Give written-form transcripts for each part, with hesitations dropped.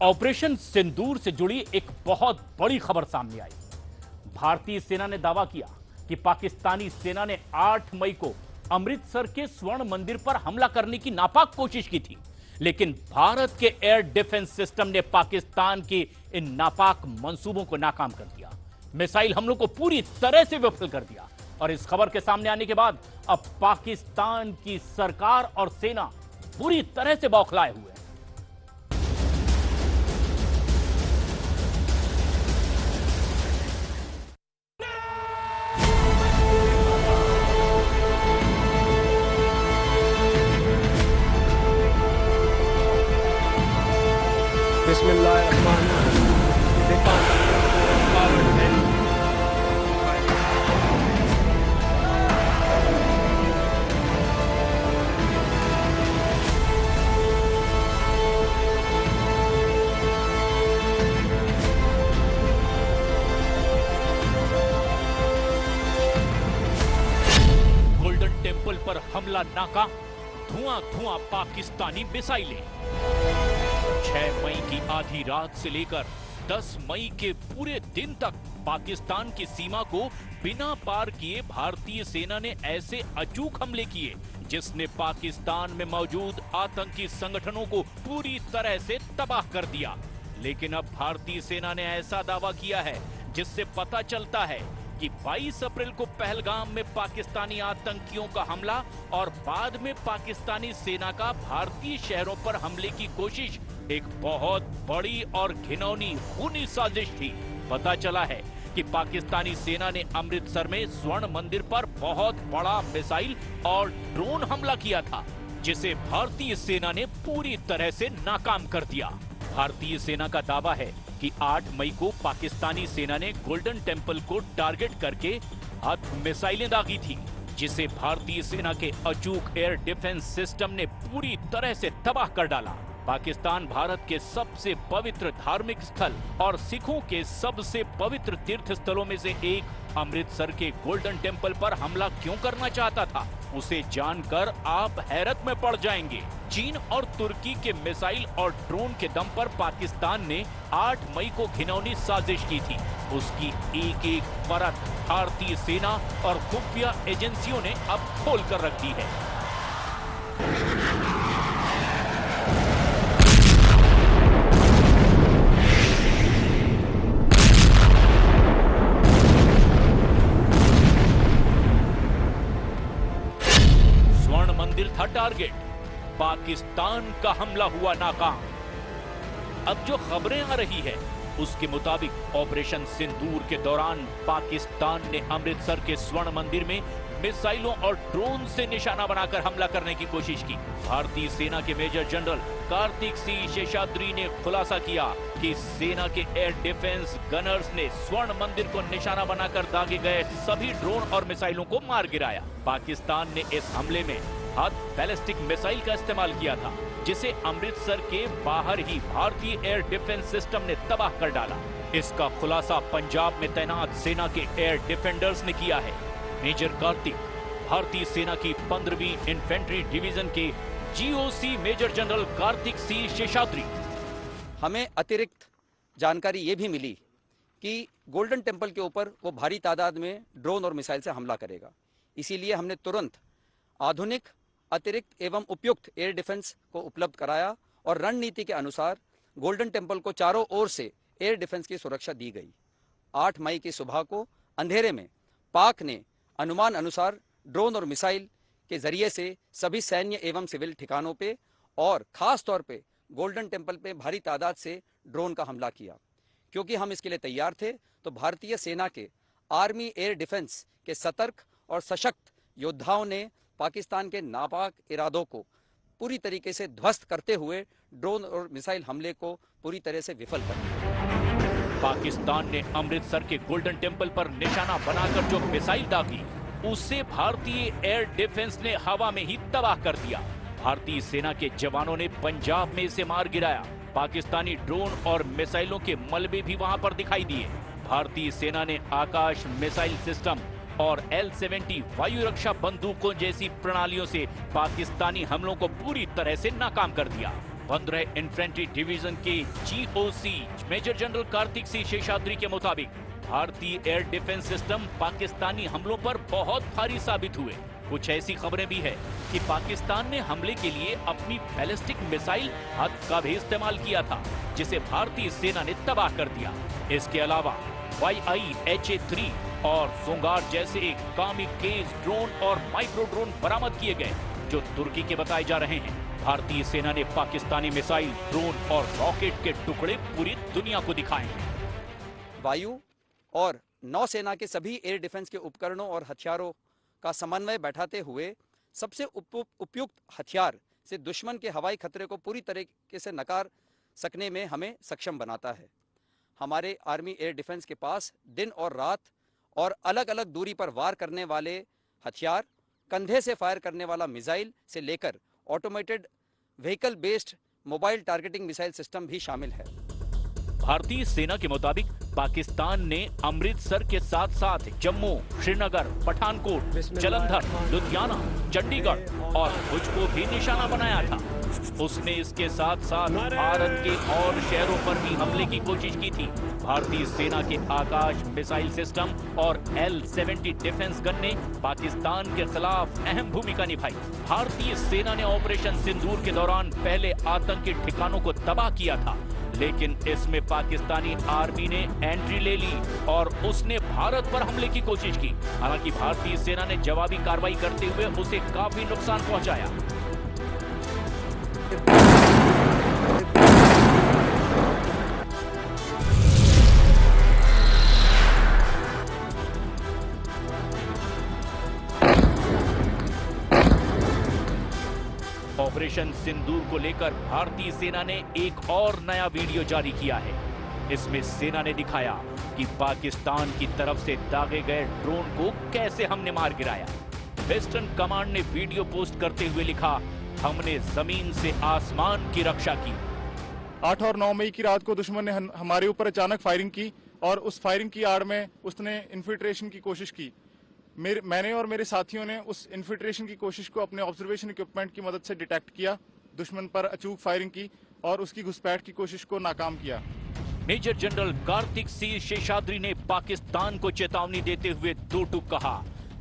Operation सिंदूर से जुड़ी एक बहुत बड़ी खबर सामने आई। भारतीय सेना ने दावा किया कि पाकिस्तानी सेना ने 8 मई को अमृतसर के स्वर्ण मंदिर पर हमला करने की नापाक कोशिश की थी, लेकिन भारत के एयर डिफेंस सिस्टम ने पाकिस्तान के इन नापाक मंसूबों को नाकाम कर दिया। मिसाइल हमलों को पूरी तरह से विफल कर दिया और इस खबर के सामने आने के बाद अब पाकिस्तान की सरकार और सेना पूरी तरह से बौखलाए हुए हैं। गोल्डन टेंपल पर हमला नाकाम, धुआं धुआं पाकिस्तानी मिसाइलें। 6 मई की आधी रात से लेकर 10 मई के पूरे दिन तक पाकिस्तान की सीमा को बिना पार किए भारतीय सेना ने ऐसे अचूक हमले किए जिसने पाकिस्तान में मौजूद आतंकी संगठनों को पूरी तरह से तबाह कर दिया। लेकिन अब भारतीय सेना ने ऐसा दावा किया है जिससे पता चलता है कि 22 अप्रैल को पहलगाम में पाकिस्तानी आतंकियों का हमला और बाद में पाकिस्तानी सेना का भारतीय शहरों पर हमले की कोशिश एक बहुत बड़ी और घिनौनी खूनी साजिश थी। पता चला है कि पाकिस्तानी सेना ने अमृतसर में स्वर्ण मंदिर पर बहुत बड़ा मिसाइल और ड्रोन हमला किया था, जिसे भारतीय सेना ने पूरी तरह से नाकाम कर दिया। भारतीय सेना का दावा है कि 8 मई को पाकिस्तानी सेना ने गोल्डन टेंपल को टारगेट करके मिसाइलें दागी थी, जिसे भारतीय सेना के अचूक एयर डिफेंस सिस्टम ने पूरी तरह से तबाह कर डाला। पाकिस्तान भारत के सबसे पवित्र धार्मिक स्थल और सिखों के सबसे पवित्र तीर्थ स्थलों में से एक अमृतसर के गोल्डन टेंपल पर हमला क्यों करना चाहता था, उसे जानकर आप हैरत में पड़ जाएंगे। चीन और तुर्की के मिसाइल और ड्रोन के दम पर पाकिस्तान ने 8 मई को घिनौनी साजिश की थी। उसकी एक एक परत भारतीय सेना और खुफिया एजेंसियों ने अब खोल कर रख दी है। मंदिर था टारगेट, पाकिस्तान का हमला हुआ नाकाम। अब जो खबरें आ रही है उसके मुताबिक ऑपरेशन सिंदूर के दौरान पाकिस्तान ने अमृतसर के स्वर्ण मंदिर में मिसाइलों और ड्रोन से निशाना बनाकर हमला करने की कोशिश की। भारतीय सेना के मेजर जनरल कार्तिक सी शेषाद्री ने खुलासा किया कि सेना के एयर डिफेंस गनर्स ने स्वर्ण मंदिर को निशाना बनाकर दागे गए सभी ड्रोन और मिसाइलों को मार गिराया। पाकिस्तान ने इस हमले में बैलिस्टिक मिसाइल का इस्तेमाल किया था, जिसे अमृतसर के बाहर ही भारतीय एयर डिफेंस सिस्टम ने तबाह कर डाला। इसका खुलासा पंजाब में तैनात सेना के एयर डिफेंडर्स ने किया है। मेजर कार्तिक भारतीय सेना की 15वीं इन्फेंट्री डिवीजन के जीओसी मेजर जनरल कार्तिक सी शेषाद्री। हमें अतिरिक्त जानकारी ये भी मिली कि गोल्डन टेंपल के ऊपर वो भारी तादाद में ड्रोन और मिसाइल से हमला करेगा। इसीलिए हमने तुरंत आधुनिक, अतिरिक्त एवं उपयुक्त एयर डिफेंस को उपलब्ध कराया और रणनीति के अनुसार गोल्डन टेंपल को चारों ओर से एयर डिफेंस की सुरक्षा दी गई। 8 मई की सुबह को अंधेरे में पाक ने अनुमान अनुसार ड्रोन और मिसाइल के जरिए से सभी सैन्य एवं सिविल ठिकानों पे और खास तौर पे गोल्डन टेंपल पे भारी तादाद से ड्रोन का हमला किया। क्योंकि हम इसके लिए तैयार थे, तो भारतीय सेना के आर्मी एयर डिफेंस के सतर्क और सशक्त योद्धाओं ने पाकिस्तान के नापाक इरादों को पूरी तरीके से ध्वस्त करते हुए ड्रोन और मिसाइल हमले को पूरी तरह से विफल कर दिया। पाकिस्तान ने अमृतसर के गोल्डन टेंपल पर निशाना बनाकर जो मिसाइल दागी, उससे भारतीय एयर डिफेंस ने हवा में ही तबाह कर दिया। भारतीय सेना के जवानों ने पंजाब में इसे मार गिराया। पाकिस्तानी ड्रोन और मिसाइलों के मलबे भी वहां पर दिखाई दिए। भारतीय सेना ने आकाश मिसाइल सिस्टम और L-70 वायु रक्षा बंदूकों जैसी प्रणालियों से पाकिस्तानी हमलों को पूरी तरह से नाकाम कर दिया। 15 इन्फेंट्री डिवीजन के GOC major general Kartik Singh Seshadri के मुताबिक भारतीय एयर डिफेंस सिस्टम पाकिस्तानी हमलों पर बहुत भारी साबित हुए। कुछ ऐसी खबरें भी है कि पाकिस्तान ने हमले के लिए अपनी बैलिस्टिक मिसाइल हद का भी इस्तेमाल किया था, जिसे भारतीय सेना ने तबाह कर दिया। इसके अलावा YIHA-3 और सुंगार जैसे कामिकेज ड्रोन और माइक्रो ड्रोन बरामद किए गए, जो तुर्की के बताए जा रहे हैं। भारतीय सेना ने पाकिस्तानी मिसाइल, ड्रोन और रॉकेट के टुकड़े पूरी दुनिया को दिखाए हैं। वायु और नौसेना के सभी एयर डिफेंस के उपकरणों और हथियारों का समन्वय बैठाते हुए सबसे उपयुक्त हथियार से दुश्मन के हवाई खतरे को पूरी तरीके से नकार सकने में हमें सक्षम बनाता है। हमारे आर्मी एयर डिफेंस के पास दिन और रात और अलग अलग दूरी पर वार करने वाले हथियार, कंधे से फायर करने वाला मिसाइल से लेकर automated vehicle based mobile targeting missile system भी शामिल है। भारतीय सेना के मुताबिक पाकिस्तान ने अमृतसर के साथ साथ जम्मू, श्रीनगर, पठानकोट, जलंधर, लुधियाना, चंडीगढ़ और भुज को भी निशाना बनाया था। उसने इसके साथ साथ भारत के और शहरों पर भी हमले की कोशिश की थी। भारतीय सेना के आकाश मिसाइल सिस्टम और L-70 डिफेंस गन ने पाकिस्तान के खिलाफ अहम भूमिका निभाई। भारतीय सेना ने ऑपरेशन सिंदूर के दौरान पहले आतंकी ठिकानों को तबाह किया था, लेकिन इसमें पाकिस्तानी आर्मी ने एंट्री ले ली और उसने भारत पर हमले की कोशिश की। हालांकि भारतीय सेना ने जवाबी कार्रवाई करते हुए उसे काफी नुकसान पहुंचाया। ऑपरेशन सिंदूर को लेकर भारतीय सेना ने एक और नया वीडियो जारी किया है। इसमें सेना ने दिखाया कि पाकिस्तान की तरफ से दागे गए ड्रोन को कैसे हमने मार गिराया। वेस्टर्न कमांड ने वीडियो पोस्ट करते हुए लिखा, हमने जमीन से आसमान की रक्षा की। 8 और 9 मई की रात को दुश्मन ने हमारे ऊपर अचानक फायरिंग की और उस फायरिंग की आड़ में उसने इन्फिल्ट्रेशन की कोशिश की। मैंने और मेरे साथियों ने उस इन्फिल्ट्रेशन की कोशिश को अपने ऑब्जर्वेशन इक्विपमेंट की मदद से डिटेक्ट किया, दुश्मन पर अचूक फायरिंग की और उसकी घुसपैठ की कोशिश को नाकाम किया। मेजर जनरल कार्तिक सिंह शेषाद्री ने पाकिस्तान को चेतावनी देते हुए दो टूक कहा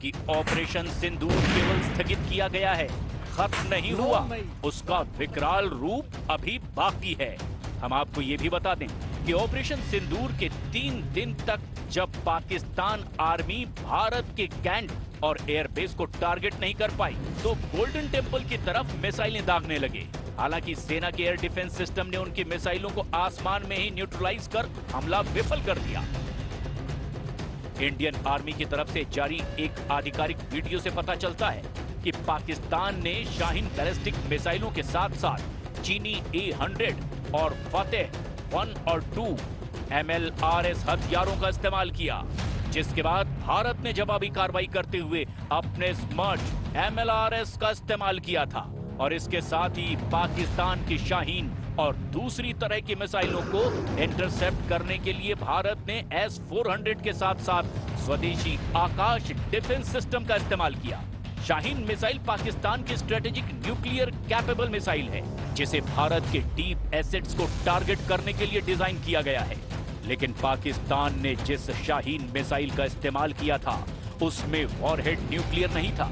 कि ऑपरेशन सिंदूर केवल स्थगित किया गया है, खत्म नहीं हुआ, उसका विकराल रूप अभी बाकी है। हम आपको ये भी बता दें कि ऑपरेशन सिंदूर के 3 दिन तक जब पाकिस्तान आर्मी भारत के कैंट और एयरबेस को टारगेट नहीं कर पाई, तो गोल्डन टेम्पल की तरफ मिसाइलें दागने लगे। हालांकि सेना के एयर डिफेंस सिस्टम ने उनकी मिसाइलों को आसमान में ही न्यूट्रलाइज कर हमला विफल कर दिया। इंडियन आर्मी की तरफ से जारी एक आधिकारिक वीडियो से पता चलता है कि पाकिस्तान ने शाहीन बैलिस्टिक मिसाइलों के साथ साथ चीनी A-100 और फतेह 1 और 2 MLRS हथियारों का इस्तेमाल किया, जिसके बाद भारत ने जवाबी कार्रवाई करते हुए अपने स्मर्च MLRS का इस्तेमाल किया था और इसके साथ ही पाकिस्तान की शाहीन और दूसरी तरह की मिसाइलों को इंटरसेप्ट करने के लिए भारत ने S-400 के साथ साथ स्वदेशी आकाश डिफेंस सिस्टम का इस्तेमाल किया। शाहीन मिसाइल पाकिस्तान की स्ट्रेटेजिक न्यूक्लियर कैपेबल मिसाइल है, जिसे भारत के डीप एसेट्स को टारगेट करने के लिए डिजाइन किया गया है। लेकिन पाकिस्तान ने जिस शाहीन मिसाइल का इस्तेमाल किया था, उसमें वॉरहेड न्यूक्लियर नहीं था,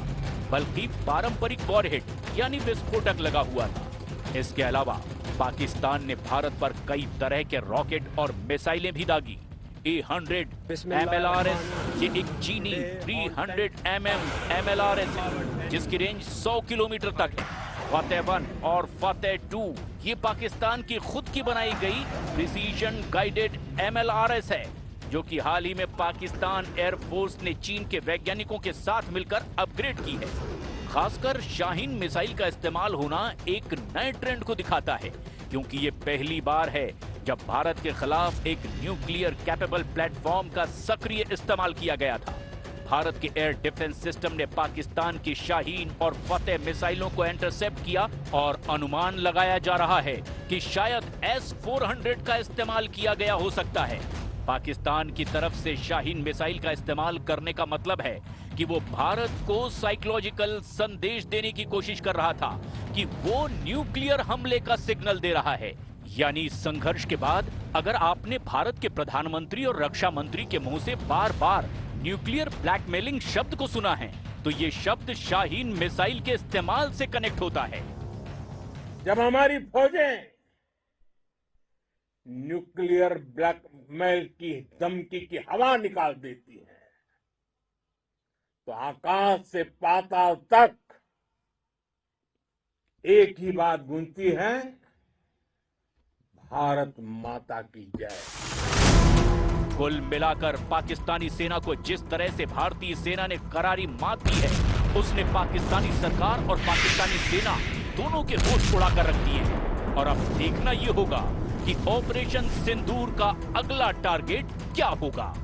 बल्कि पारंपरिक वॉरहेड यानी विस्फोटक लगा हुआ था। इसके अलावा पाकिस्तान ने भारत पर कई तरह के रॉकेट और मिसाइलें भी दागी। A-100 MLRS ये एक चीनी 300 mm MLRS है, जिसकी रेंज 100 किलोमीटर तक है। फतेह 1 और फतेह 2 ये पाकिस्तान की खुद की बनाई गई प्रिसीजन गाइडेड MLRS है, जो कि हाल ही में पाकिस्तान एयरफोर्स ने चीन के वैज्ञानिकों के साथ मिलकर अपग्रेड की है। खासकर शाहीन मिसाइल का इस्तेमाल होना एक नए ट्रेंड को दिखाता है, क्योंकि ये पहली बार है जब भारत के खिलाफ एक न्यूक्लियर कैपेबल प्लेटफॉर्म का सक्रिय इस्तेमाल किया गया था। भारत के एयर डिफेंस सिस्टम ने पाकिस्तान की शाहीन और फतेह मिसाइलों को इंटरसेप्ट किया और अनुमान लगाया जा रहा है कि शायद S-400 का इस्तेमाल किया गया हो सकता है। पाकिस्तान की तरफ से शाहीन मिसाइल का इस्तेमाल करने का मतलब है कि वो भारत को साइकोलॉजिकल संदेश देने की कोशिश कर रहा था कि वो न्यूक्लियर हमले का सिग्नल दे रहा है। यानी संघर्ष के बाद अगर आपने भारत के प्रधानमंत्री और रक्षा मंत्री के मुंह से बार बार न्यूक्लियर ब्लैकमेलिंग शब्द को सुना है, तो ये शब्द शाहीन मिसाइल के इस्तेमाल से कनेक्ट होता है। जब हमारी फौजें न्यूक्लियर ब्लैकमेल की धमकी की हवा निकाल देती है, तो आकाश से पाताल तक एक ही बात गूंजती है, भारत माता की जय। कुल मिलाकर पाकिस्तानी सेना को जिस तरह से भारतीय सेना ने करारी मात दी है, उसने पाकिस्तानी सरकार और पाकिस्तानी सेना दोनों के होश उड़ाकर रख दिए हैं। और अब देखना यह होगा कि ऑपरेशन सिंदूर का अगला टारगेट क्या होगा।